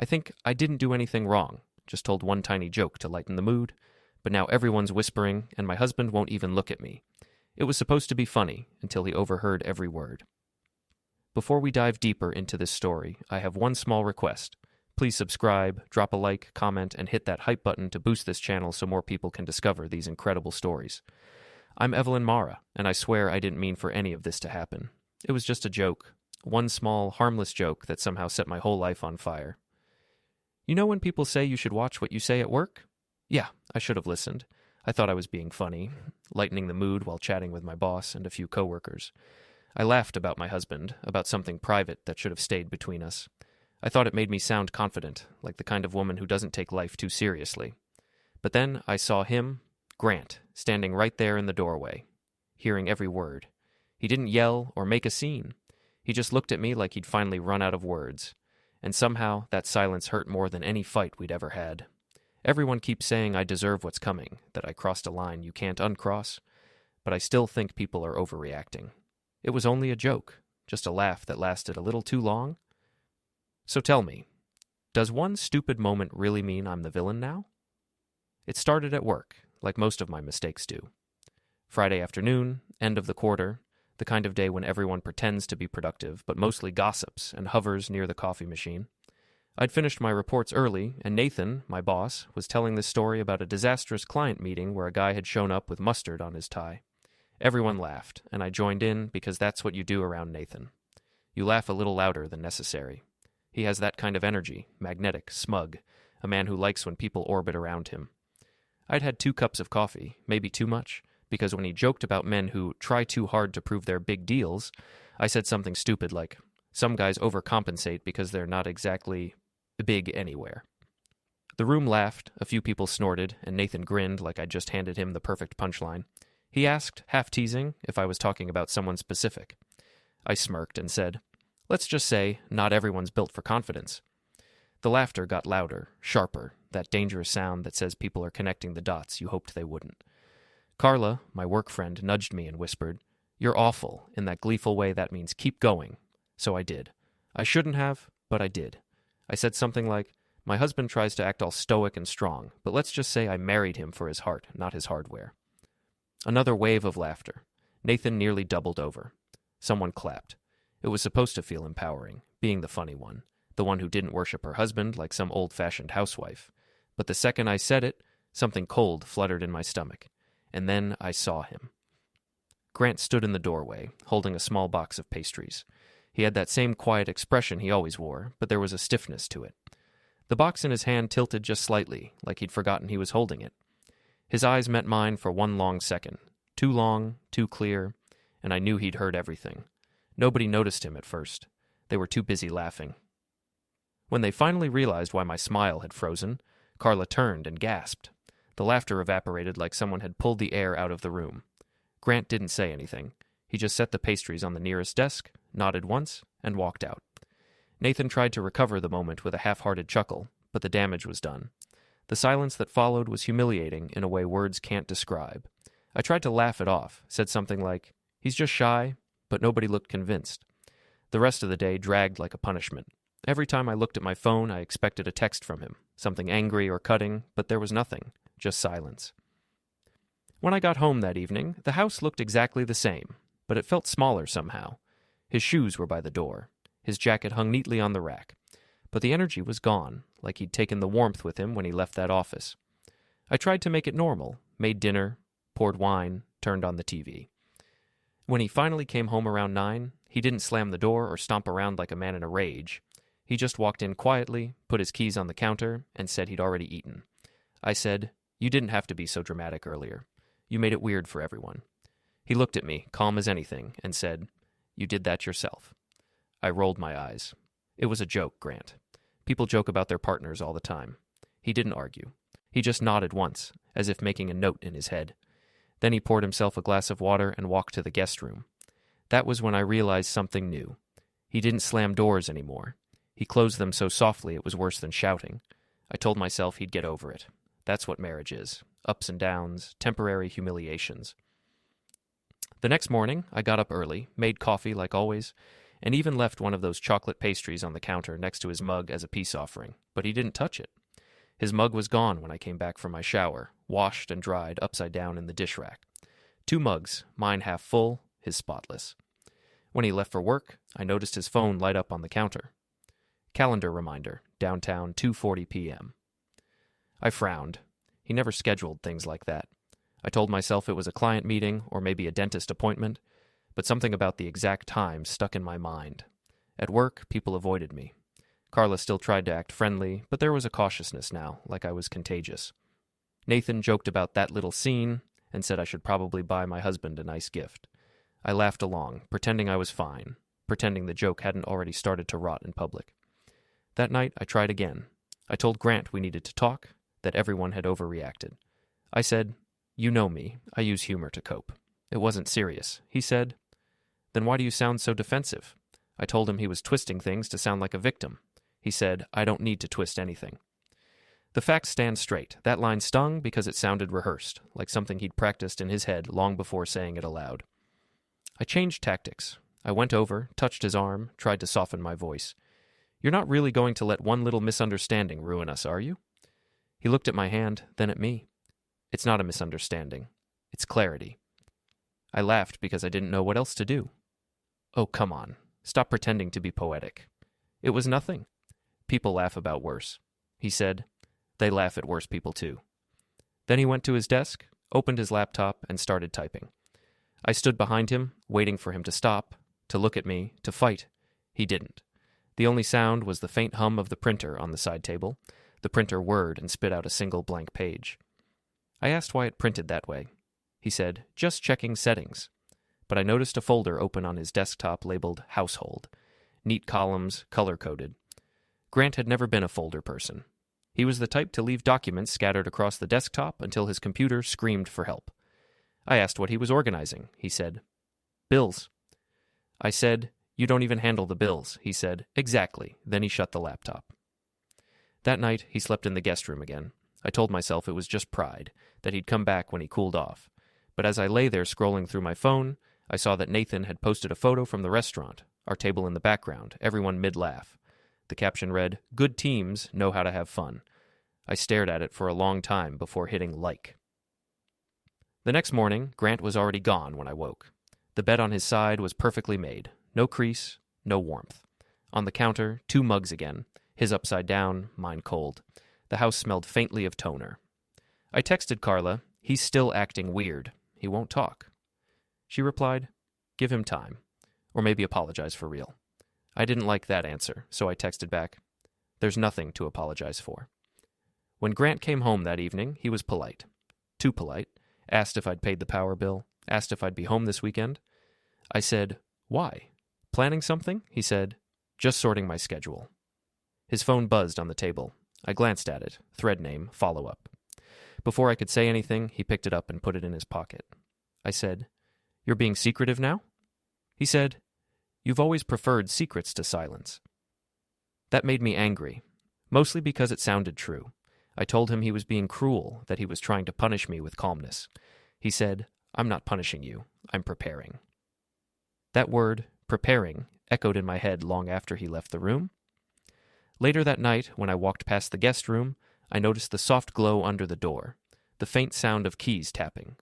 I think I didn't do anything wrong, just told one tiny joke to lighten the mood, but now everyone's whispering, and my husband won't even look at me. It was supposed to be funny until he overheard every word. Before we dive deeper into this story, I have one small request. Please subscribe, drop a like, comment, and hit that hype button to boost this channel so more people can discover these incredible stories. I'm Evelyn Mara, and I swear I didn't mean for any of this to happen. It was just a joke. One small, harmless joke that somehow set my whole life on fire. You know when people say you should watch what you say at work? Yeah, I should have listened. I thought I was being funny, lightening the mood while chatting with my boss and a few coworkers. I laughed about my husband, about something private that should have stayed between us. I thought it made me sound confident, like the kind of woman who doesn't take life too seriously. But then I saw him, Grant, standing right there in the doorway, hearing every word. He didn't yell or make a scene. He just looked at me like he'd finally run out of words. And somehow that silence hurt more than any fight we'd ever had. Everyone keeps saying I deserve what's coming, that I crossed a line you can't uncross, but I still think people are overreacting. It was only a joke, just a laugh that lasted a little too long. So tell me, does one stupid moment really mean I'm the villain now? It started at work, like most of my mistakes do. Friday afternoon, end of the quarter, the kind of day when everyone pretends to be productive, but mostly gossips and hovers near the coffee machine. I'd finished my reports early, and Nathan, my boss, was telling this story about a disastrous client meeting where a guy had shown up with mustard on his tie. Everyone laughed, and I joined in because that's what you do around Nathan. You laugh a little louder than necessary. He has that kind of energy, magnetic, smug, a man who likes when people orbit around him. I'd had 2 cups of coffee, maybe too much, because when he joked about men who try too hard to prove they're big deals, I said something stupid like, some guys overcompensate because they're not exactly big anywhere. The room laughed, a few people snorted, and Nathan grinned like I'd just handed him the perfect punchline. He asked, half teasing, if I was talking about someone specific. I smirked and said, let's just say not everyone's built for confidence. The laughter got louder, sharper, that dangerous sound that says people are connecting the dots you hoped they wouldn't. Carla, my work friend, nudged me and whispered, you're awful, in that gleeful way that means keep going. So I did. I shouldn't have, but I did. I said something like, my husband tries to act all stoic and strong, but let's just say I married him for his heart, not his hardware. Another wave of laughter. Nathan nearly doubled over. Someone clapped. It was supposed to feel empowering, being the funny one, the one who didn't worship her husband like some old-fashioned housewife. But the second I said it, something cold fluttered in my stomach. And then I saw him. Grant stood in the doorway, holding a small box of pastries. He had that same quiet expression he always wore, but there was a stiffness to it. The box in his hand tilted just slightly, like he'd forgotten he was holding it. His eyes met mine for one long second. Too long, too clear, and I knew he'd heard everything. Nobody noticed him at first. They were too busy laughing. When they finally realized why my smile had frozen, Carla turned and gasped. The laughter evaporated like someone had pulled the air out of the room. Grant didn't say anything. He just set the pastries on the nearest desk, nodded once, and walked out. Nathan tried to recover the moment with a half-hearted chuckle, but the damage was done. The silence that followed was humiliating in a way words can't describe. I tried to laugh it off, said something like, he's just shy, but nobody looked convinced. The rest of the day dragged like a punishment. Every time I looked at my phone, I expected a text from him, something angry or cutting, but there was nothing, just silence. When I got home that evening, the house looked exactly the same, but it felt smaller somehow. His shoes were by the door. His jacket hung neatly on the rack. But the energy was gone, like he'd taken the warmth with him when he left that office. I tried to make it normal, made dinner, poured wine, turned on the TV. When he finally came home around 9, he didn't slam the door or stomp around like a man in a rage. He just walked in quietly, put his keys on the counter, and said he'd already eaten. I said, you didn't have to be so dramatic earlier. You made it weird for everyone. He looked at me, calm as anything, and said, you did that yourself. I rolled my eyes. It was a joke, Grant. People joke about their partners all the time. He didn't argue. He just nodded once, as if making a note in his head. Then he poured himself a glass of water and walked to the guest room. That was when I realized something new. He didn't slam doors anymore. He closed them so softly it was worse than shouting. I told myself he'd get over it. That's what marriage is. Ups and downs, temporary humiliations. The next morning, I got up early, made coffee like always, and even left one of those chocolate pastries on the counter next to his mug as a peace offering, but he didn't touch it. His mug was gone when I came back from my shower, washed and dried upside down in the dish rack. 2 mugs, mine half full, his spotless. When he left for work, I noticed his phone light up on the counter. Calendar reminder, downtown 2:40 p.m. I frowned. He never scheduled things like that. I told myself it was a client meeting or maybe a dentist appointment, but something about the exact time stuck in my mind. At work, people avoided me. Carla still tried to act friendly, but there was a cautiousness now, like I was contagious. Nathan joked about that little scene and said I should probably buy my husband a nice gift. I laughed along, pretending I was fine, pretending the joke hadn't already started to rot in public. That night, I tried again. I told Grant we needed to talk, that everyone had overreacted. I said, "You know me, I use humor to cope." It wasn't serious. He said, "Then why do you sound so defensive?" I told him he was twisting things to sound like a victim. He said, "I don't need to twist anything." The facts stand straight. That line stung because it sounded rehearsed, like something he'd practiced in his head long before saying it aloud. I changed tactics. I went over, touched his arm, tried to soften my voice. "You're not really going to let one little misunderstanding ruin us, are you?" He looked at my hand, then at me. "It's not a misunderstanding. It's clarity." I laughed because I didn't know what else to do. "Oh, come on. Stop pretending to be poetic. It was nothing. People laugh about worse." He said, "They laugh at worse people too." Then he went to his desk, opened his laptop, and started typing. I stood behind him, waiting for him to stop, to look at me, to fight. He didn't. The only sound was the faint hum of the printer on the side table. The printer whirred and spit out a single blank page. I asked why it printed that way. He said, "Just checking settings." But I noticed a folder open on his desktop labeled Household. Neat columns, color-coded. Grant had never been a folder person. He was the type to leave documents scattered across the desktop until his computer screamed for help. I asked what he was organizing. He said, "Bills." I said, "You don't even handle the bills." He said, "Exactly." Then he shut the laptop. That night, he slept in the guest room again. I told myself it was just pride, that he'd come back when he cooled off. But as I lay there scrolling through my phone, I saw that Nathan had posted a photo from the restaurant, our table in the background, everyone mid-laugh. The caption read, "Good teams know how to have fun." I stared at it for a long time before hitting like. The next morning, Grant was already gone when I woke. The bed on his side was perfectly made. No crease, no warmth. On the counter, 2 mugs again, his upside down, mine cold. The house smelled faintly of toner. I texted Carla, "He's still acting weird. He won't talk." She replied, "Give him time. Or maybe apologize for real." I didn't like that answer, so I texted back, "There's nothing to apologize for." When Grant came home that evening, he was polite. Too polite. Asked if I'd paid the power bill. Asked if I'd be home this weekend. I said, "Why? Planning something?" He said, "Just sorting my schedule." His phone buzzed on the table. I glanced at it. Thread name, follow-up. Before I could say anything, he picked it up and put it in his pocket. I said, "You're being secretive now?" He said, "You've always preferred secrets to silence." That made me angry, mostly because it sounded true. I told him he was being cruel, that he was trying to punish me with calmness. He said, "I'm not punishing you. I'm preparing." That word, preparing, echoed in my head long after he left the room. Later that night, when I walked past the guest room, I noticed the soft glow under the door, the faint sound of keys tapping.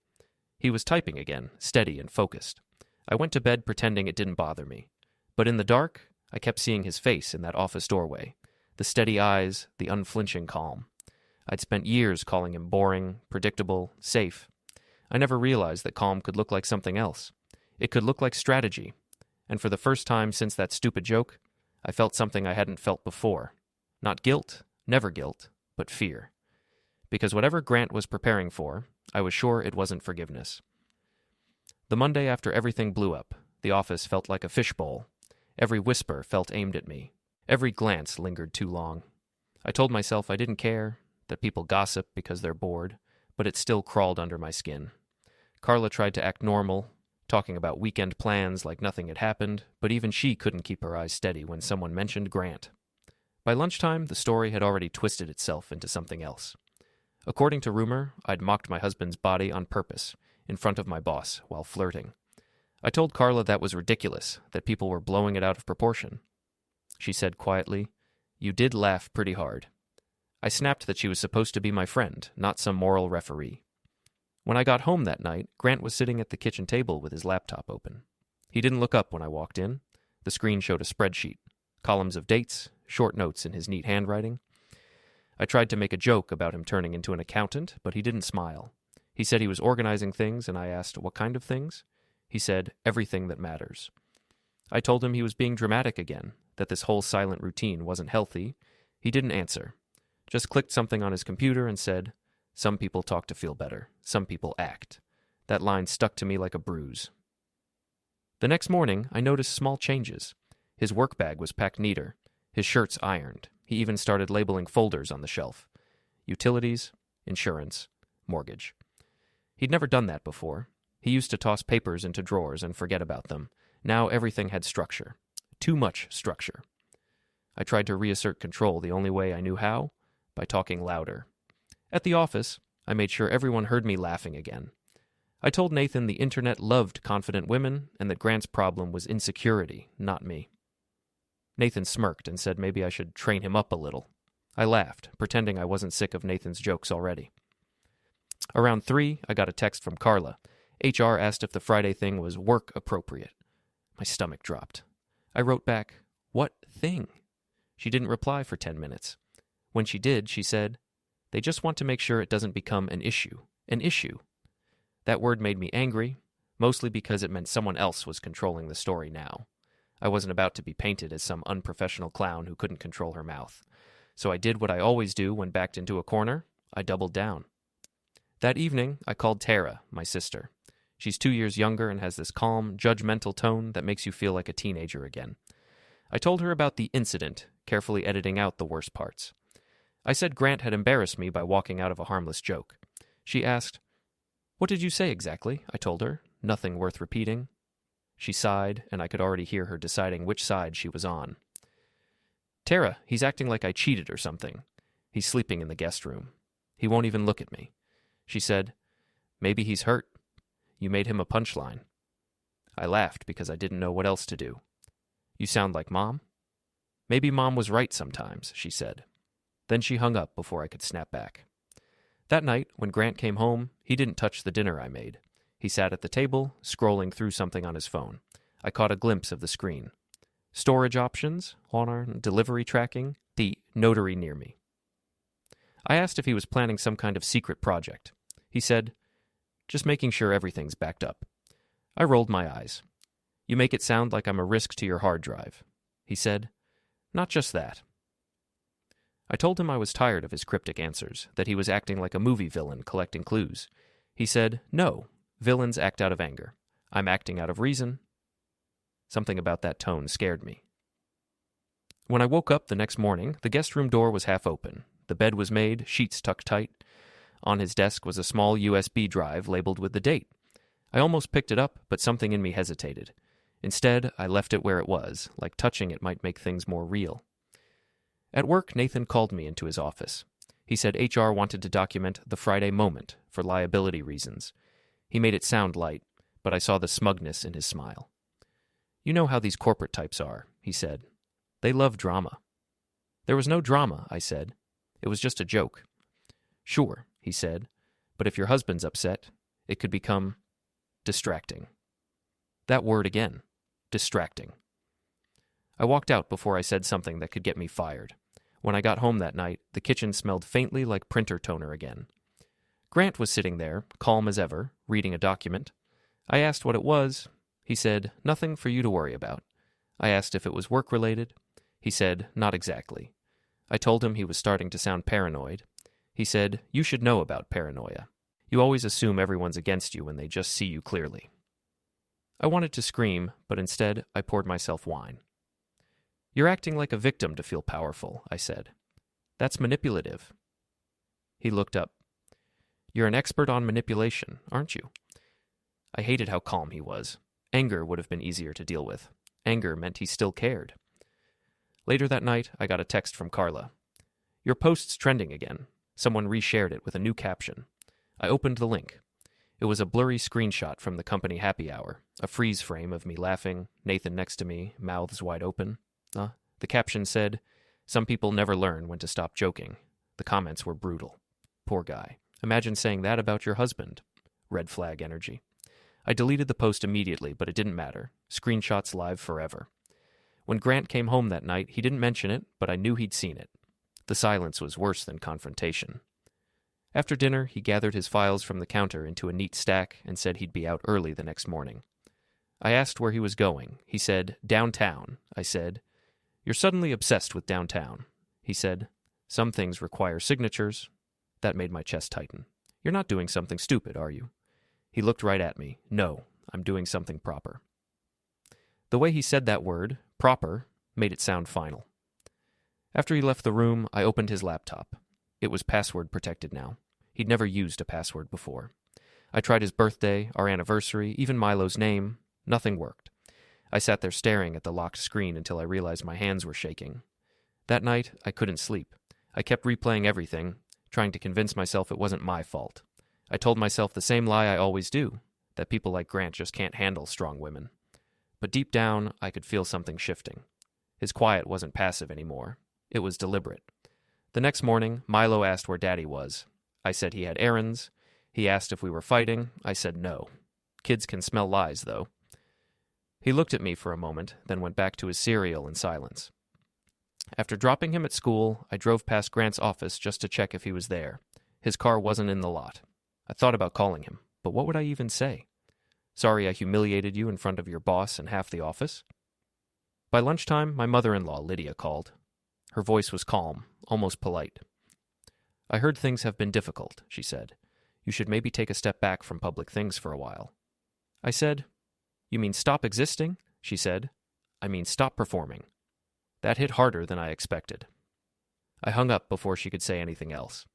He was typing again, steady and focused. I went to bed pretending it didn't bother me. But in the dark, I kept seeing his face in that office doorway, the steady eyes, the unflinching calm. I'd spent years calling him boring, predictable, safe. I never realized that calm could look like something else. It could look like strategy. And for the first time since that stupid joke, I felt something I hadn't felt before. Not guilt, never guilt, but fear. Because whatever Grant was preparing for, I was sure it wasn't forgiveness. The Monday after everything blew up, the office felt like a fishbowl. Every whisper felt aimed at me. Every glance lingered too long. I told myself I didn't care, that people gossip because they're bored, but it still crawled under my skin. Carla tried to act normal, talking about weekend plans like nothing had happened, but even she couldn't keep her eyes steady when someone mentioned Grant. By lunchtime, the story had already twisted itself into something else. According to rumor, I'd mocked my husband's body on purpose, in front of my boss, while flirting. I told Carla that was ridiculous, that people were blowing it out of proportion. She said quietly, "You did laugh pretty hard." I snapped that she was supposed to be my friend, not some moral referee. When I got home that night, Grant was sitting at the kitchen table with his laptop open. He didn't look up when I walked in. The screen showed a spreadsheet, columns of dates, short notes in his neat handwriting. I tried to make a joke about him turning into an accountant, but he didn't smile. He said he was organizing things, and I asked, "What kind of things?" He said, "Everything that matters." I told him he was being dramatic again, that this whole silent routine wasn't healthy. He didn't answer, just clicked something on his computer and said, "Some people talk to feel better. Some people act." That line stuck to me like a bruise. The next morning, I noticed small changes. His work bag was packed neater, his shirts ironed. He even started labeling folders on the shelf. Utilities, insurance, mortgage. He'd never done that before. He used to toss papers into drawers and forget about them. Now everything had structure. Too much structure. I tried to reassert control the only way I knew how, by talking louder. At the office, I made sure everyone heard me laughing again. I told Nathan the internet loved confident women and that Grant's problem was insecurity, not me. Nathan smirked and said maybe I should train him up a little. I laughed, pretending I wasn't sick of Nathan's jokes already. Around 3, I got a text from Carla. HR asked if the Friday thing was work appropriate. My stomach dropped. I wrote back, "What thing?" She didn't reply for 10 minutes. When she did, she said, "They just want to make sure it doesn't become an issue." An issue. That word made me angry, mostly because it meant someone else was controlling the story now. I wasn't about to be painted as some unprofessional clown who couldn't control her mouth. So I did what I always do when backed into a corner. I doubled down. That evening, I called Tara, my sister. She's 2 years younger and has this calm, judgmental tone that makes you feel like a teenager again. I told her about the incident, carefully editing out the worst parts. I said Grant had embarrassed me by walking out of a harmless joke. She asked, "What did you say exactly?" I told her, nothing worth repeating. She sighed, and I could already hear her deciding which side she was on. "Tara, he's acting like I cheated or something. He's sleeping in the guest room. He won't even look at me." She said, "Maybe he's hurt. You made him a punchline." I laughed because I didn't know what else to do. "You sound like Mom?" "Maybe Mom was right sometimes," she said. Then she hung up before I could snap back. That night, when Grant came home, he didn't touch the dinner I made. He sat at the table, scrolling through something on his phone. I caught a glimpse of the screen. Storage options, honor, delivery tracking, the notary near me. I asked if he was planning some kind of secret project. He said, "Just making sure everything's backed up." I rolled my eyes. "You make it sound like I'm a risk to your hard drive." He said, "Not just that." I told him I was tired of his cryptic answers, that he was acting like a movie villain collecting clues. He said, "No, villains act out of anger. I'm acting out of reason." Something about that tone scared me. When I woke up the next morning, the guest room door was half open. The bed was made, sheets tucked tight. On his desk was a small USB drive labeled with the date. I almost picked it up, but something in me hesitated. Instead, I left it where it was, like touching it might make things more real. At work, Nathan called me into his office. He said HR wanted to document the Friday moment for liability reasons. He made it sound light, but I saw the smugness in his smile. "You know how these corporate types are," he said. "They love drama." "There was no drama," I said. "It was just a joke." "Sure," he said, "but if your husband's upset, it could become distracting." That word again, distracting. I walked out before I said something that could get me fired. When I got home that night, the kitchen smelled faintly like printer toner again. Grant was sitting there, calm as ever, reading a document. I asked what it was. He said, "Nothing for you to worry about." I asked if it was work-related. He said, "Not exactly." I told him he was starting to sound paranoid. He said, "You should know about paranoia. You always assume everyone's against you when they just see you clearly." I wanted to scream, but instead I poured myself wine. "You're acting like a victim to feel powerful," I said. "That's manipulative." He looked up. "You're an expert on manipulation, aren't you?" I hated how calm he was. Anger would have been easier to deal with. Anger meant he still cared. Later that night, I got a text from Carla. "Your post's trending again. Someone reshared it with a new caption." I opened the link. It was a blurry screenshot from the company happy hour, a freeze frame of me laughing, Nathan next to me, mouths wide open. The caption said, "Some people never learn when to stop joking." The comments were brutal. Poor guy. Imagine saying that about your husband. Red flag energy. I deleted the post immediately, but it didn't matter. Screenshots live forever. When Grant came home that night, he didn't mention it, but I knew he'd seen it. The silence was worse than confrontation. After dinner, he gathered his files from the counter into a neat stack and said he'd be out early the next morning. I asked where he was going. He said, "Downtown." I said, "You're suddenly obsessed with downtown." He said, "Some things require signatures." That made my chest tighten. "You're not doing something stupid, are you?" He looked right at me. "No, I'm doing something proper." The way he said that word, proper, made it sound final. After he left the room, I opened his laptop. It was password protected now. He'd never used a password before. I tried his birthday, our anniversary, even Milo's name. Nothing worked. I sat there staring at the locked screen until I realized my hands were shaking. That night, I couldn't sleep. I kept replaying everything, trying to convince myself it wasn't my fault. I told myself the same lie I always do, that people like Grant just can't handle strong women. But deep down, I could feel something shifting. His quiet wasn't passive anymore. It was deliberate. The next morning, Milo asked where Daddy was. I said he had errands. He asked if we were fighting. I said no. Kids can smell lies, though. He looked at me for a moment, then went back to his cereal in silence. After dropping him at school, I drove past Grant's office just to check if he was there. His car wasn't in the lot. I thought about calling him, but what would I even say? "Sorry I humiliated you in front of your boss and half the office." By lunchtime, my mother-in-law, Lydia, called. Her voice was calm, almost polite. "I heard things have been difficult," she said. "You should maybe take a step back from public things for a while." I said, "You mean stop existing?" She said, "I mean stop performing." That hit harder than I expected. I hung up before she could say anything else.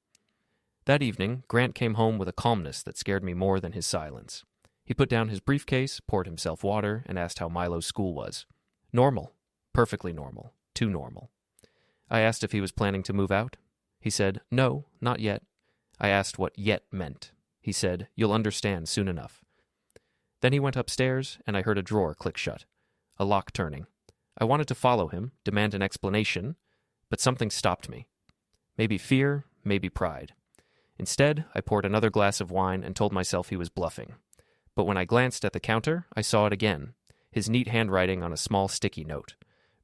That evening, Grant came home with a calmness that scared me more than his silence. He put down his briefcase, poured himself water, and asked how Milo's school was. Normal. Perfectly normal. Too normal. I asked if he was planning to move out. He said, "No, not yet." I asked what "yet" meant. He said, "You'll understand soon enough." Then he went upstairs, and I heard a drawer click shut. A lock turning. I wanted to follow him, demand an explanation, but something stopped me. Maybe fear, maybe pride. Instead, I poured another glass of wine and told myself he was bluffing. But when I glanced at the counter, I saw it again, his neat handwriting on a small sticky note.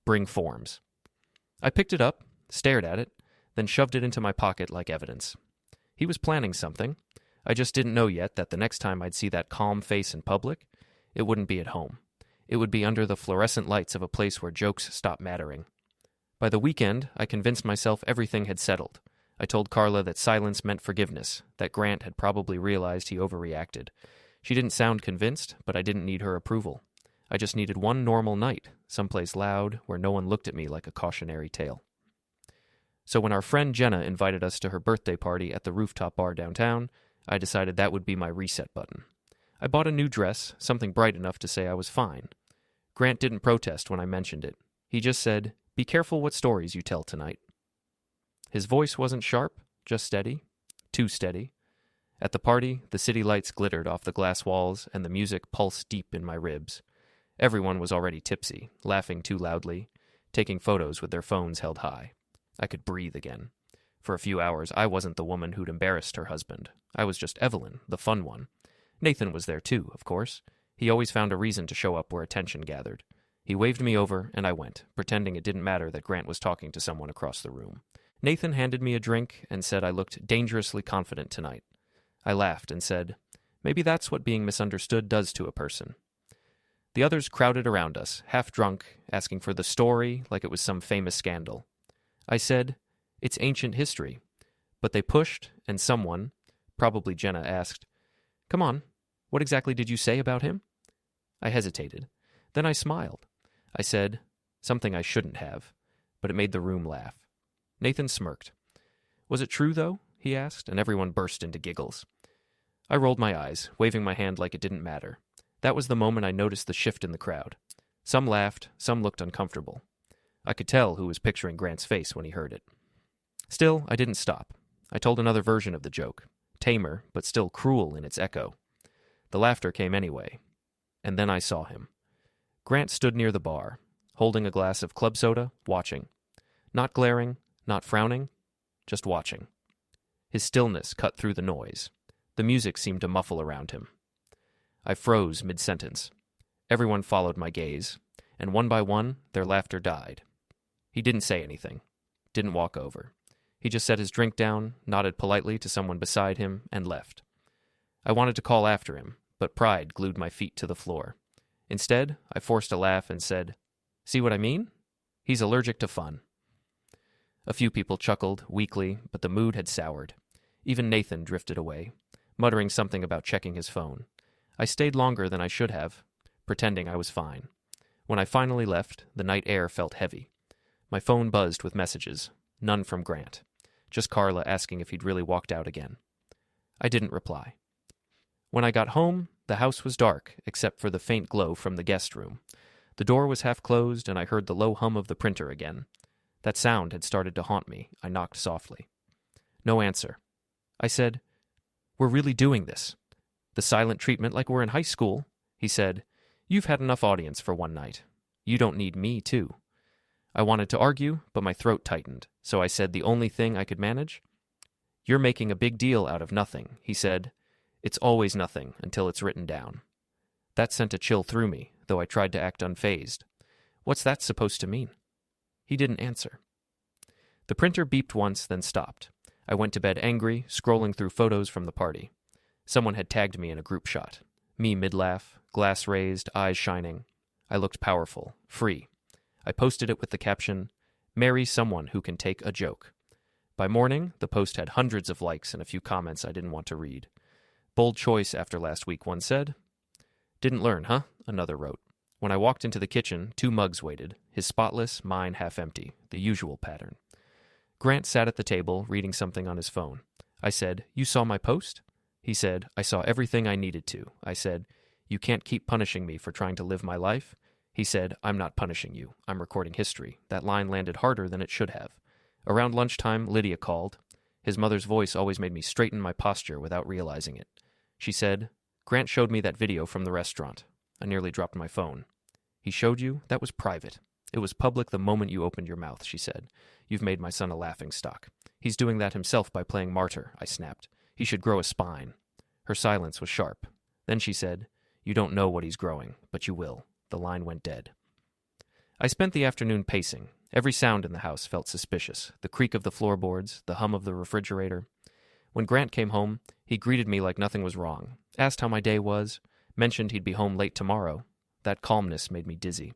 "Bring forms." I picked it up, stared at it, then shoved it into my pocket like evidence. He was planning something. I just didn't know yet that the next time I'd see that calm face in public, it wouldn't be at home. It would be under the fluorescent lights of a place where jokes stopped mattering. By the weekend, I convinced myself everything had settled. I told Carla that silence meant forgiveness, that Grant had probably realized he overreacted. She didn't sound convinced, but I didn't need her approval. I just needed one normal night, someplace loud, where no one looked at me like a cautionary tale. So when our friend Jenna invited us to her birthday party at the rooftop bar downtown, I decided that would be my reset button. I bought a new dress, something bright enough to say I was fine. Grant didn't protest when I mentioned it. He just said, "Be careful what stories you tell tonight." His voice wasn't sharp, just steady. Too steady. At the party, the city lights glittered off the glass walls and the music pulsed deep in my ribs. Everyone was already tipsy, laughing too loudly, taking photos with their phones held high. I could breathe again. For a few hours, I wasn't the woman who'd embarrassed her husband. I was just Evelyn, the fun one. Nathan was there too, of course. He always found a reason to show up where attention gathered. He waved me over, and I went, pretending it didn't matter that Grant was talking to someone across the room. Nathan handed me a drink and said I looked dangerously confident tonight. I laughed and said, "Maybe that's what being misunderstood does to a person." The others crowded around us, half drunk, asking for the story like it was some famous scandal. I said, "It's ancient history." But they pushed, and someone, probably Jenna, asked, "Come on, what exactly did you say about him?" I hesitated. Then I smiled. I said, something I shouldn't have, but it made the room laugh. Nathan smirked. "Was it true, though?" he asked, and everyone burst into giggles. I rolled my eyes, waving my hand like it didn't matter. That was the moment I noticed the shift in the crowd. Some laughed, some looked uncomfortable. I could tell who was picturing Grant's face when he heard it. Still, I didn't stop. I told another version of the joke, tamer, but still cruel in its echo. The laughter came anyway. And then I saw him. Grant stood near the bar, holding a glass of club soda, watching. Not glaring, not frowning, just watching. His stillness cut through the noise. The music seemed to muffle around him. I froze mid-sentence. Everyone followed my gaze, and one by one, their laughter died. He didn't say anything, didn't walk over. He just set his drink down, nodded politely to someone beside him, and left. I wanted to call after him, but pride glued my feet to the floor. Instead, I forced a laugh and said, "See what I mean? He's allergic to fun." A few people chuckled, weakly, but the mood had soured. Even Nathan drifted away, muttering something about checking his phone. I stayed longer than I should have, pretending I was fine. When I finally left, the night air felt heavy. My phone buzzed with messages, none from Grant. Just Carla asking if he'd really walked out again. I didn't reply. When I got home, the house was dark, except for the faint glow from the guest room. The door was half closed, and I heard the low hum of the printer again. That sound had started to haunt me. I knocked softly. No answer. I said, "We're really doing this. The silent treatment like we're in high school." He said, "You've had enough audience for one night. You don't need me, too." I wanted to argue, but my throat tightened, so I said the only thing I could manage. "You're making a big deal out of nothing," he said. "It's always nothing until it's written down." That sent a chill through me, though I tried to act unfazed. What's that supposed to mean? He didn't answer. The printer beeped once, then stopped. I went to bed angry, scrolling through photos from the party. Someone had tagged me in a group shot. Me mid-laugh, glass raised, eyes shining. I looked powerful, free. I posted it with the caption, "Marry someone who can take a joke." By morning, the post had hundreds of likes and a few comments I didn't want to read. "Bold choice after last week," one said. "Didn't learn, huh?" another wrote. When I walked into the kitchen, 2 mugs waited, his spotless, mine half empty, the usual pattern. Grant sat at the table, reading something on his phone. I said, "You saw my post?" He said, "I saw everything I needed to." I said, "You can't keep punishing me for trying to live my life." He said, "I'm not punishing you. I'm recording history." That line landed harder than it should have. Around lunchtime, Lydia called. His mother's voice always made me straighten my posture without realizing it. She said, "Grant showed me that video from the restaurant." I nearly dropped my phone. "He showed you? That was private. It was public the moment you opened your mouth," she said. "You've made my son a laughingstock. He's doing that himself by playing martyr," I snapped. "He should grow a spine." Her silence was sharp. Then she said, "You don't know what he's growing, but you will." The line went dead. I spent the afternoon pacing. Every sound in the house felt suspicious. The creak of the floorboards, the hum of the refrigerator. When Grant came home, he greeted me like nothing was wrong, asked how my day was, mentioned he'd be home late tomorrow. That calmness made me dizzy.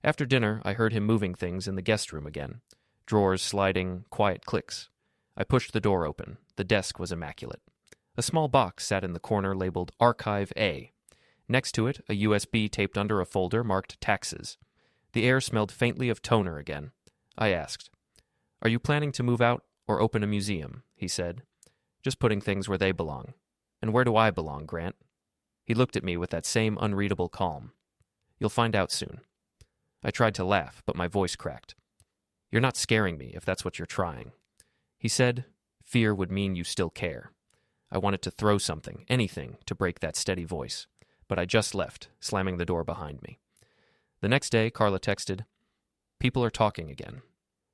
After dinner, I heard him moving things in the guest room again. Drawers sliding, quiet clicks. I pushed the door open. The desk was immaculate. A small box sat in the corner labeled Archive A. Next to it, a USB taped under a folder marked Taxes. The air smelled faintly of toner again. I asked, "Are you planning to move out or open a museum?" He said, "Just putting things where they belong." "And where do I belong, Grant?" He looked at me with that same unreadable calm. "You'll find out soon." I tried to laugh, but my voice cracked. "You're not scaring me, if that's what you're trying." He said, "Fear would mean you still care." I wanted to throw something, anything, to break that steady voice. But I just left, slamming the door behind me. The next day, Carla texted, "People are talking again.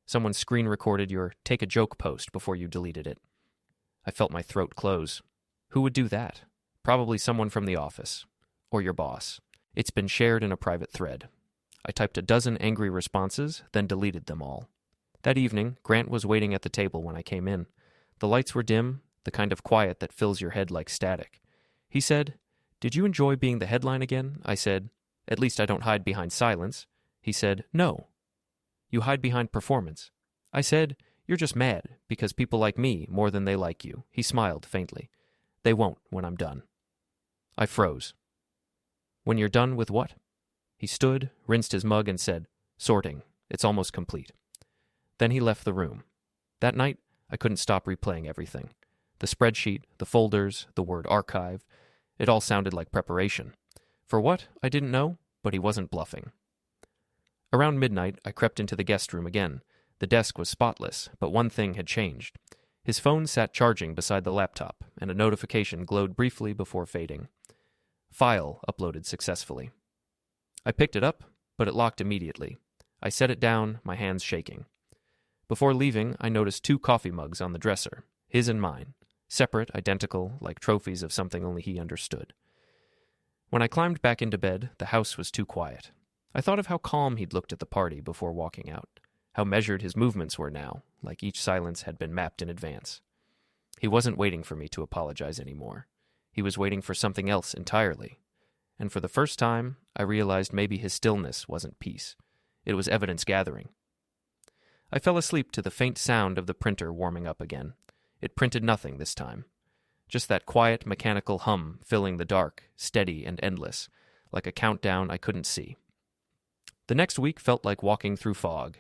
Someone screen recorded your take a joke post before you deleted it." I felt my throat close. Who would do that? Probably someone from the office. Or your boss. It's been shared in a private thread. I typed a dozen angry responses, then deleted them all. That evening, Grant was waiting at the table when I came in. The lights were dim, the kind of quiet that fills your head like static. He said, "Did you enjoy being the headline again?" I said, "At least I don't hide behind silence." He said, "No. You hide behind performance." I said, "You're just mad because people like me more than they like you." He smiled faintly. "They won't when I'm done." I froze. "When you're done with what?" He stood, rinsed his mug, and said, "Sorting. It's almost complete." Then he left the room. That night, I couldn't stop replaying everything. The spreadsheet, the folders, the word archive. It all sounded like preparation. For what? I didn't know, but he wasn't bluffing. Around midnight, I crept into the guest room again. The desk was spotless, but one thing had changed. His phone sat charging beside the laptop, and a notification glowed briefly before fading. File uploaded successfully. I picked it up, but it locked immediately. I set it down, my hands shaking. Before leaving, I noticed 2 coffee mugs on the dresser, his and mine, separate, identical, like trophies of something only he understood. When I climbed back into bed, the house was too quiet. I thought of how calm he'd looked at the party before walking out, how measured his movements were now, like each silence had been mapped in advance. He wasn't waiting for me to apologize anymore. He was waiting for something else entirely. And for the first time, I realized maybe his stillness wasn't peace. It was evidence gathering. I fell asleep to the faint sound of the printer warming up again. It printed nothing this time. Just that quiet, mechanical hum filling the dark, steady and endless, like a countdown I couldn't see. The next week felt like walking through fog.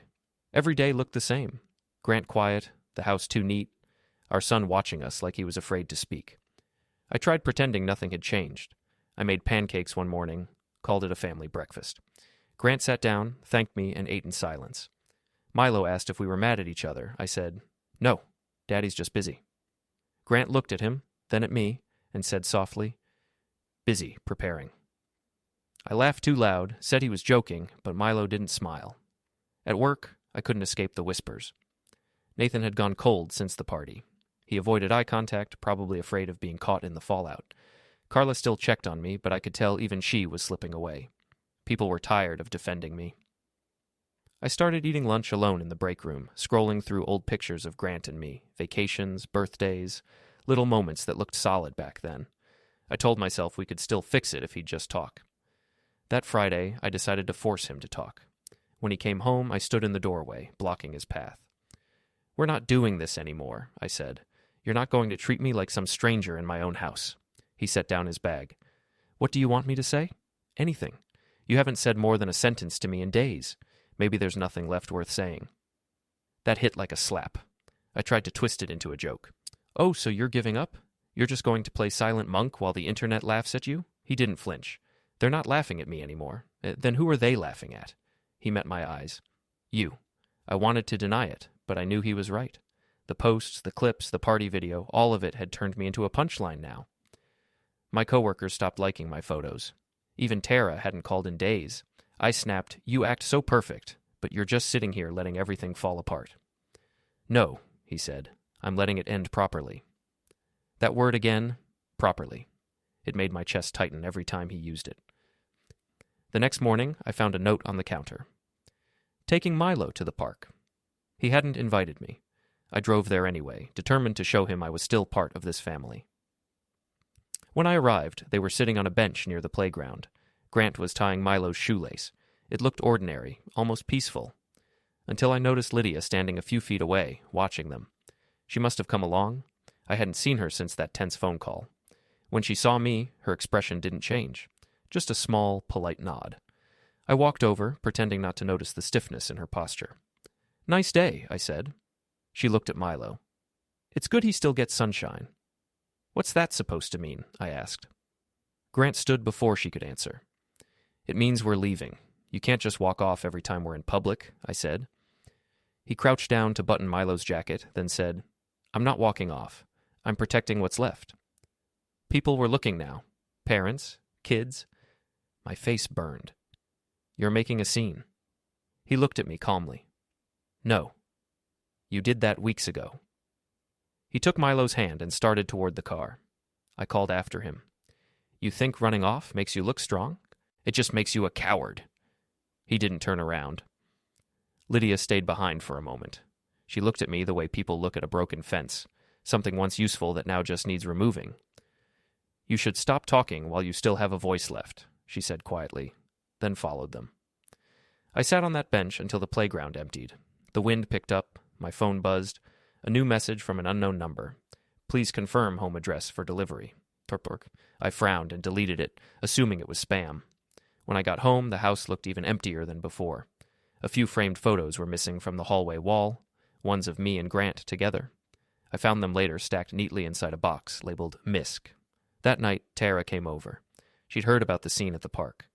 Every day looked the same. Grant quiet, the house too neat, our son watching us like he was afraid to speak. I tried pretending nothing had changed. I made pancakes one morning, called it a family breakfast. Grant sat down, thanked me, and ate in silence. Milo asked if we were mad at each other. I said, "No, Daddy's just busy." Grant looked at him, then at me, and said softly, "Busy, preparing." I laughed too loud, said he was joking, but Milo didn't smile. At work, I couldn't escape the whispers. Nathan had gone cold since the party. He avoided eye contact, probably afraid of being caught in the fallout. Carla still checked on me, but I could tell even she was slipping away. People were tired of defending me. I started eating lunch alone in the break room, scrolling through old pictures of Grant and me, vacations, birthdays, little moments that looked solid back then. I told myself we could still fix it if he'd just talk. That Friday, I decided to force him to talk. When he came home, I stood in the doorway, blocking his path. "We're not doing this anymore," I said. "You're not going to treat me like some stranger in my own house." He set down his bag. "What do you want me to say?" "Anything. You haven't said more than a sentence to me in days. Maybe there's nothing left worth saying." That hit like a slap. I tried to twist it into a joke. "Oh, so you're giving up? You're just going to play silent monk while the internet laughs at you?" He didn't flinch. "They're not laughing at me anymore. Then who are they laughing at?" He met my eyes. "You." I wanted to deny it, but I knew he was right. The posts, the clips, the party video, all of it had turned me into a punchline now. My coworkers stopped liking my photos. Even Tara hadn't called in days. I snapped, "You act so perfect, but you're just sitting here letting everything fall apart." "No," he said. "I'm letting it end properly." That word again, properly. It made my chest tighten every time he used it. The next morning, I found a note on the counter. Taking Milo to the park. He hadn't invited me. I drove there anyway, determined to show him I was still part of this family. When I arrived, they were sitting on a bench near the playground. Grant was tying Milo's shoelace. It looked ordinary, almost peaceful. Until I noticed Lydia standing a few feet away, watching them. She must have come along. I hadn't seen her since that tense phone call. When she saw me, her expression didn't change. Just a small, polite nod. I walked over, pretending not to notice the stiffness in her posture. "Nice day," I said. She looked at Milo. "It's good he still gets sunshine." "What's that supposed to mean?" I asked. Grant stood before she could answer. "It means we're leaving. You can't just walk off every time we're in public," I said. He crouched down to button Milo's jacket, then said, "I'm not walking off. I'm protecting what's left." People were looking now. Parents, kids. My face burned. "You're making a scene." He looked at me calmly. "No. You did that weeks ago." He took Milo's hand and started toward the car. I called after him. "You think running off makes you look strong? It just makes you a coward." He didn't turn around. Lydia stayed behind for a moment. She looked at me the way people look at a broken fence, something once useful that now just needs removing. "You should stop talking while you still have a voice left," she said quietly, then followed them. I sat on that bench until the playground emptied. The wind picked up, my phone buzzed, a new message from an unknown number. "Please confirm home address for delivery." I frowned and deleted it, assuming it was spam. When I got home, the house looked even emptier than before. A few framed photos were missing from the hallway wall, ones of me and Grant together. I found them later stacked neatly inside a box labeled MISC. That night, Tara came over. She'd heard about the scene at the park.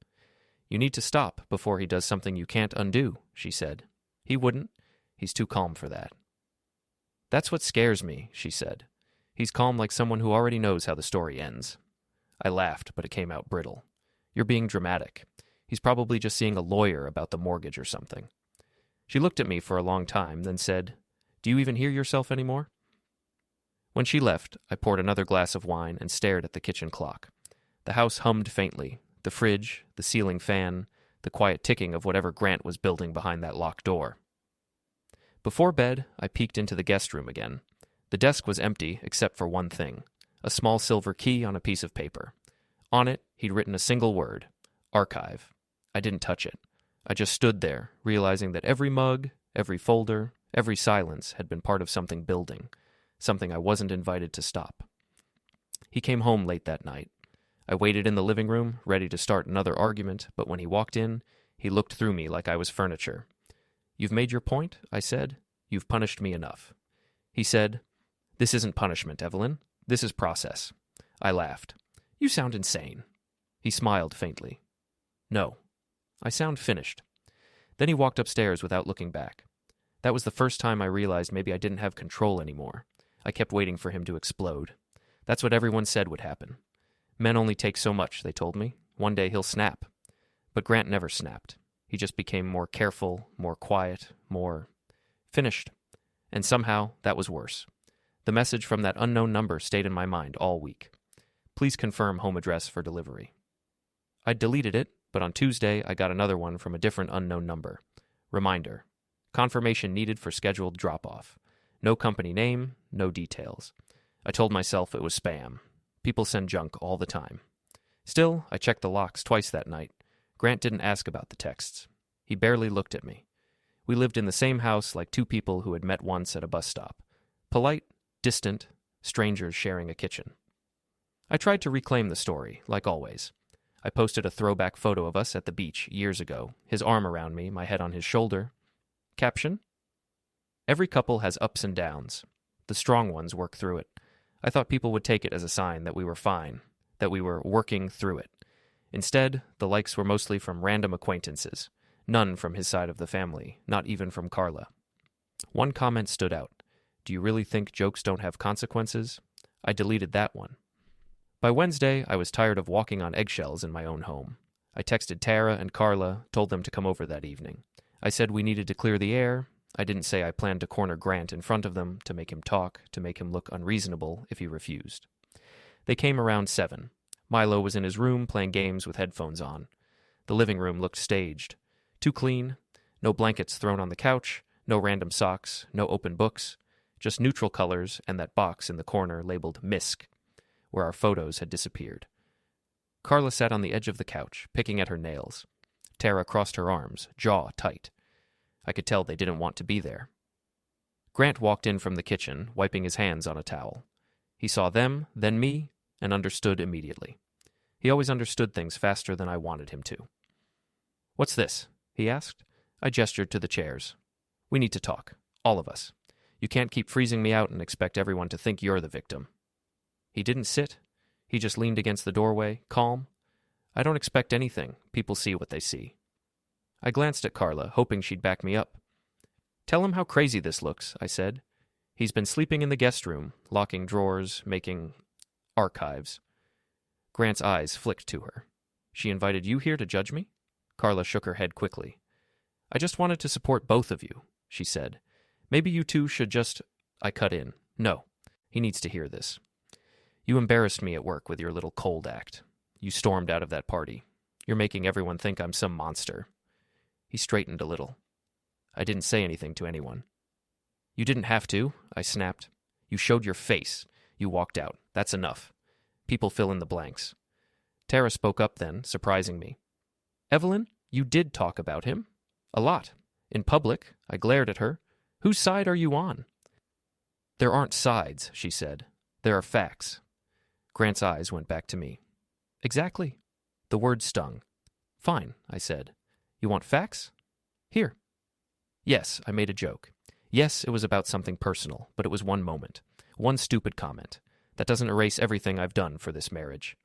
"You need to stop before he does something you can't undo," she said. "He wouldn't. He's too calm for that." "That's what scares me," she said. "He's calm like someone who already knows how the story ends." I laughed, but it came out brittle. You're being dramatic. He's probably just seeing a lawyer about the mortgage or something. She looked at me for a long time, then said, Do you even hear yourself anymore? When she left, I poured another glass of wine and stared at the kitchen clock. The house hummed faintly, the fridge, the ceiling fan, the quiet ticking of whatever Grant was building behind that locked door. Before bed, I peeked into the guest room again. The desk was empty except for one thing, a small silver key on a piece of paper. On it, he'd written a single word, archive. I didn't touch it. I just stood there, realizing that every mug, every folder, every silence had been part of something building, something I wasn't invited to stop. He came home late that night. I waited in the living room, ready to start another argument, but when he walked in, he looked through me like I was furniture. You've made your point, I said. You've punished me enough. He said, This isn't punishment, Evelyn. This is process. I laughed. You sound insane. He smiled faintly. No. I sound finished. Then he walked upstairs without looking back. That was the first time I realized maybe I didn't have control anymore. I kept waiting for him to explode. That's what everyone said would happen. Men only take so much, they told me. One day he'll snap. But Grant never snapped. He just became more careful, more quiet, more finished. And somehow, that was worse. The message from that unknown number stayed in my mind all week. Please confirm home address for delivery. I deleted it, but on Tuesday I got another one from a different unknown number. Reminder. Confirmation needed for scheduled drop-off. No company name, no details. I told myself it was spam. People send junk all the time. Still, I checked the locks twice that night. Grant didn't ask about the texts. He barely looked at me. We lived in the same house like two people who had met once at a bus stop. Polite, distant, strangers sharing a kitchen. I tried to reclaim the story, like always. I posted a throwback photo of us at the beach years ago, his arm around me, my head on his shoulder. Caption? Every couple has ups and downs. The strong ones work through it. I thought people would take it as a sign that we were fine, that we were working through it. Instead, the likes were mostly from random acquaintances. None from his side of the family, not even from Carla. One comment stood out. Do you really think jokes don't have consequences? I deleted that one. By Wednesday, I was tired of walking on eggshells in my own home. I texted Tara and Carla, told them to come over that evening. I said we needed to clear the air. I didn't say I planned to corner Grant in front of them, to make him talk, to make him look unreasonable if he refused. They came around 7. Milo was in his room playing games with headphones on. The living room looked staged. Too clean, no blankets thrown on the couch, no random socks, no open books, just neutral colors and that box in the corner labeled MISC, where our photos had disappeared. Carla sat on the edge of the couch, picking at her nails. Tara crossed her arms, jaw tight. I could tell they didn't want to be there. Grant walked in from the kitchen, wiping his hands on a towel. He saw them, then me, and understood immediately. He always understood things faster than I wanted him to. What's this? He asked. I gestured to the chairs. We need to talk. All of us. You can't keep freezing me out and expect everyone to think you're the victim. He didn't sit. He just leaned against the doorway, calm. I don't expect anything. People see what they see. I glanced at Carla, hoping she'd back me up. Tell him how crazy this looks, I said. He's been sleeping in the guest room, locking drawers, making archives. Grant's eyes flicked to her. She invited you here to judge me? Carla shook her head quickly. I just wanted to support both of you, she said. Maybe you two should just... I cut in. No, he needs to hear this. You embarrassed me at work with your little cold act. You stormed out of that party. You're making everyone think I'm some monster. He straightened a little. I didn't say anything to anyone. You didn't have to, I snapped. You showed your face. You walked out. That's enough. People fill in the blanks. Tara spoke up then, surprising me. Evelyn, you did talk about him. A lot. In public, I glared at her. Whose side are you on? There aren't sides, she said. There are facts. Grant's eyes went back to me. Exactly. The word stung. Fine, I said. You want facts? Here. Yes, I made a joke. Yes, it was about something personal, but it was one moment. One stupid comment. That doesn't erase everything I've done for this marriage.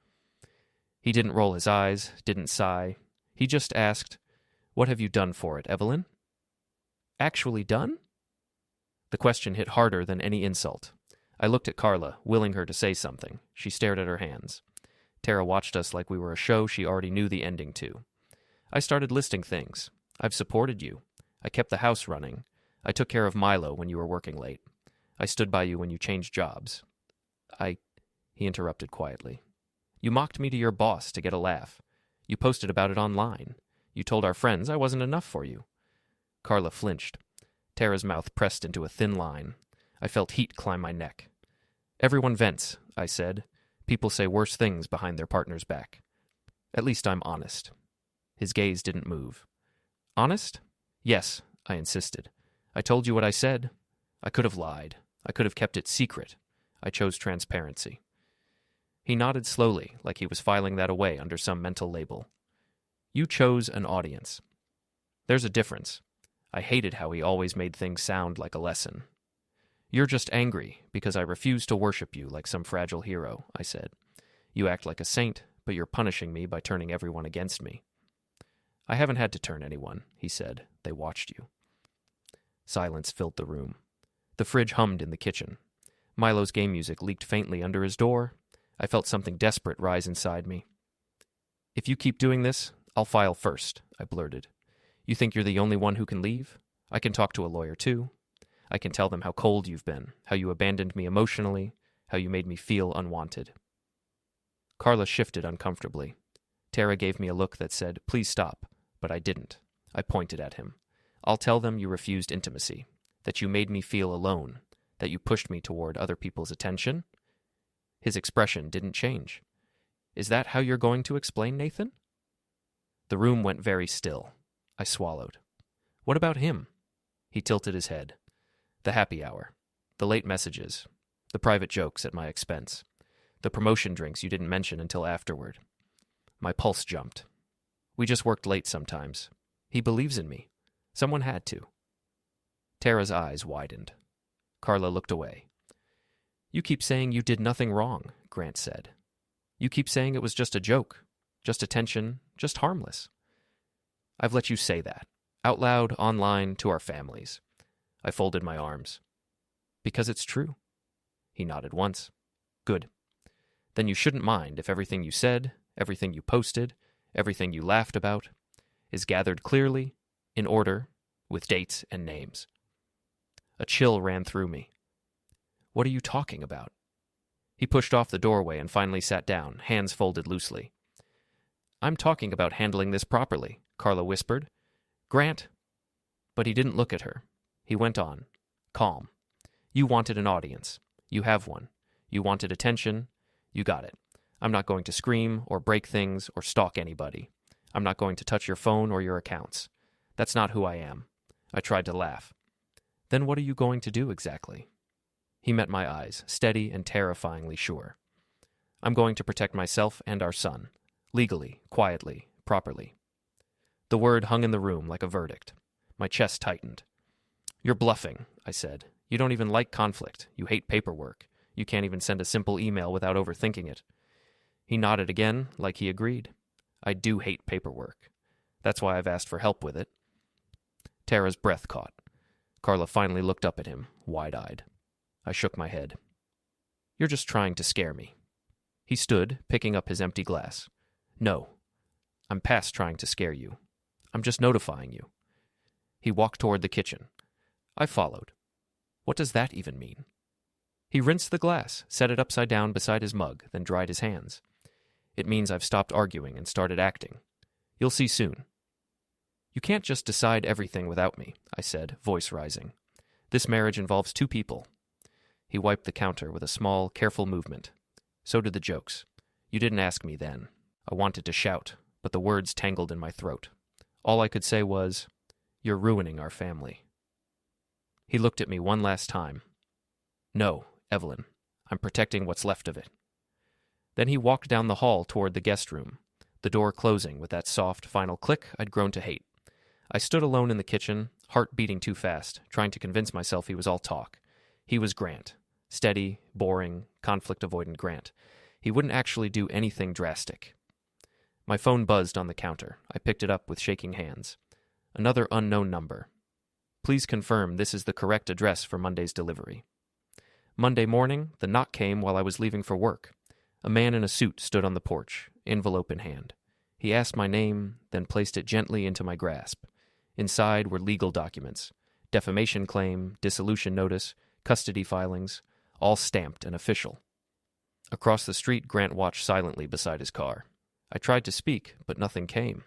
He didn't roll his eyes, didn't sigh. He just asked, What have you done for it, Evelyn? Actually done? The question hit harder than any insult. I looked at Carla, willing her to say something. She stared at her hands. Tara watched us like we were a show she already knew the ending to. I started listing things. I've supported you. I kept the house running. I took care of Milo when you were working late. I stood by you when you changed jobs. He interrupted quietly. You mocked me to your boss to get a laugh. You posted about it online. You told our friends I wasn't enough for you. Carla flinched. Tara's mouth pressed into a thin line. I felt heat climb my neck. Everyone vents, I said. People say worse things behind their partner's back. At least I'm honest. His gaze didn't move. Honest? Yes, I insisted. I told you what I said. I could have lied. I could have kept it secret. I chose transparency. He nodded slowly, like he was filing that away under some mental label. You chose an audience. There's a difference. I hated how he always made things sound like a lesson. You're just angry because I refuse to worship you like some fragile hero, I said. You act like a saint, but you're punishing me by turning everyone against me. I haven't had to turn anyone, he said. They watched you. Silence filled the room. The fridge hummed in the kitchen. Milo's game music leaked faintly under his door. I felt something desperate rise inside me. If you keep doing this, I'll file first, I blurted. You think you're the only one who can leave? I can talk to a lawyer too. I can tell them how cold you've been, how you abandoned me emotionally, how you made me feel unwanted. Carla shifted uncomfortably. Tara gave me a look that said, please stop, but I didn't. I pointed at him. I'll tell them you refused intimacy, that you made me feel alone, that you pushed me toward other people's attention. His expression didn't change. Is that how you're going to explain, Nathan? The room went very still. I swallowed. What about him? He tilted his head. The happy hour. The late messages. The private jokes at my expense. The promotion drinks you didn't mention until afterward. My pulse jumped. We just worked late sometimes. He believes in me. Someone had to. Tara's eyes widened. Carla looked away. You keep saying you did nothing wrong, Grant said. You keep saying it was just a joke, just attention, just harmless. I've let you say that, out loud, online, to our families. I folded my arms. Because it's true. He nodded once. Good. Then you shouldn't mind if everything you said, everything you posted, everything you laughed about, is gathered clearly, in order, with dates and names. A chill ran through me. What are you talking about? He pushed off the doorway and finally sat down, hands folded loosely. I'm talking about handling this properly, Carla whispered. Grant. But he didn't look at her. He went on, calm. You wanted an audience. You have one. You wanted attention. You got it. I'm not going to scream or break things or stalk anybody. I'm not going to touch your phone or your accounts. That's not who I am. I tried to laugh. Then what are you going to do exactly? He met my eyes, steady and terrifyingly sure. I'm going to protect myself and our son. Legally, quietly, properly. The word hung in the room like a verdict. My chest tightened. You're bluffing, I said. You don't even like conflict. You hate paperwork. You can't even send a simple email without overthinking it. He nodded again, like he agreed. I do hate paperwork. That's why I've asked for help with it. Tara's breath caught. Carla finally looked up at him, wide-eyed. I shook my head. You're just trying to scare me. He stood, picking up his empty glass. No. I'm past trying to scare you. I'm just notifying you. He walked toward the kitchen. I followed. What does that even mean? He rinsed the glass, set it upside down beside his mug, then dried his hands. It means I've stopped arguing and started acting. You'll see soon. You can't just decide everything without me, I said, voice rising. This marriage involves two people. He wiped the counter with a small, careful movement. So did the jokes. You didn't ask me then. I wanted to shout, but the words tangled in my throat. All I could say was, You're ruining our family. He looked at me one last time. No, Evelyn. I'm protecting what's left of it. Then he walked down the hall toward the guest room, the door closing with that soft, final click I'd grown to hate. I stood alone in the kitchen, heart beating too fast, trying to convince myself he was all talk. He was Grant. Steady, boring, conflict-avoidant Grant. He wouldn't actually do anything drastic. My phone buzzed on the counter. I picked it up with shaking hands. Another unknown number. Please confirm this is the correct address for Monday's delivery. Monday morning, the knock came while I was leaving for work. A man in a suit stood on the porch, envelope in hand. He asked my name, then placed it gently into my grasp. Inside were legal documents: defamation claim, dissolution notice, custody filings, all stamped and official. Across the street, Grant watched silently beside his car. I tried to speak, but nothing came.